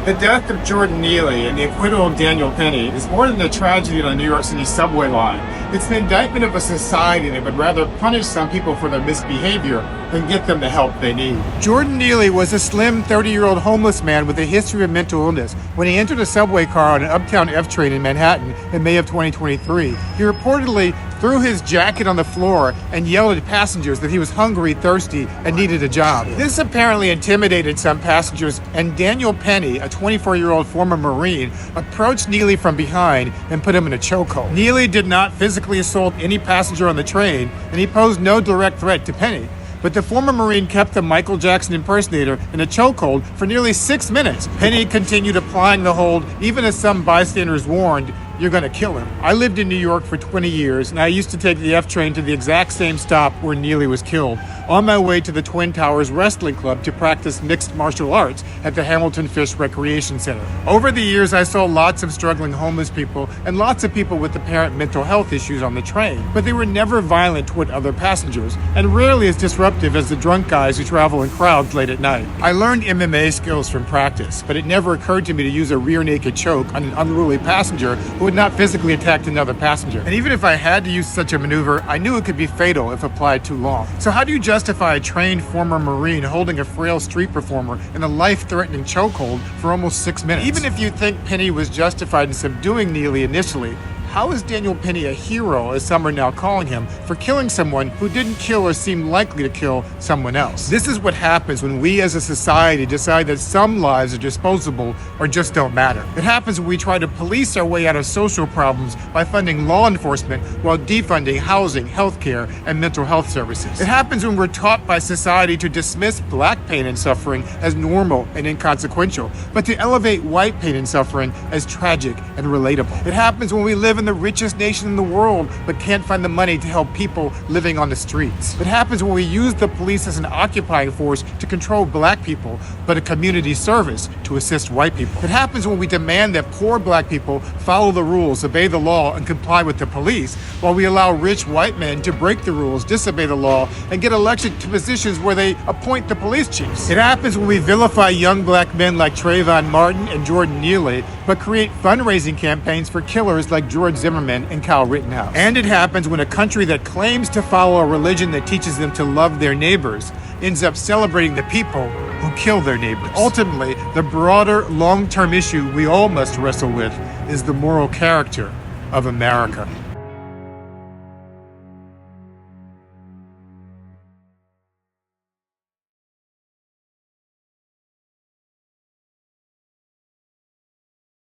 The death of Jordan Neely and the acquittal of Daniel Penny is more than a tragedy on the New York City subway line. It's the indictment of a society that would rather punish some people for their misbehavior than get them the help they need. Jordan Neely was a slim 30-year-old homeless man with a history of mental illness when he entered a subway car on an Uptown F train in Manhattan in May of 2023. He reportedly threw his jacket on the floor and yelled at passengers that he was hungry, thirsty, and needed a job. This apparently intimidated some passengers, and Daniel Penny, a 24-year-old former Marine, approached Neely from behind and put him in a chokehold. Neely did not physically assault any passenger on the train, and he posed no direct threat to Penny. But the former Marine kept the Michael Jackson impersonator in a chokehold for nearly 6 minutes. Penny continued applying the hold, even as some bystanders warned, "You're gonna kill him." I lived in New York for 20 years, and I used to take the F train to the exact same stop where Neely was killed, on my way to the Twin Towers Wrestling Club to practice mixed martial arts at the Hamilton Fish Recreation Center. Over the years, I saw lots of struggling homeless people and lots of people with apparent mental health issues on the train, but they were never violent toward other passengers, and rarely as disruptive as the drunk guys who travel in crowds late at night. I learned MMA skills from practice, but it never occurred to me to use a rear naked choke on an unruly passenger who had not physically attacked another passenger. And even if I had to use such a maneuver, I knew it could be fatal if applied too long. So how do you justify a trained former Marine holding a frail street performer in a life-threatening chokehold for almost 6 minutes? Even if you think Penny was justified in subduing Neely initially, how is Daniel Penny a hero, as some are now calling him, for killing someone who didn't kill or seem likely to kill someone else? This is what happens when we as a society decide that some lives are disposable or just don't matter. It happens when we try to police our way out of social problems by funding law enforcement while defunding housing, healthcare, and mental health services. It happens when we're taught by society to dismiss black pain and suffering as normal and inconsequential, but to elevate white pain and suffering as tragic and relatable. It happens when we live in the richest nation in the world but can't find the money to help people living on the streets. It happens when we use the police as an occupying force to control black people but a community service to assist white people. It happens when we demand that poor black people follow the rules, obey the law, and comply with the police, while we allow rich white men to break the rules, disobey the law, and get elected to positions where they appoint the police chiefs. It happens when we vilify young black men like Trayvon Martin and Jordan Neely but create fundraising campaigns for killers like George Zimmerman and Kyle Rittenhouse. And it happens when a country that claims to follow a religion that teaches them to love their neighbors ends up celebrating the people who kill their neighbors. Ultimately, the broader, long-term issue we all must wrestle with is the moral character of America.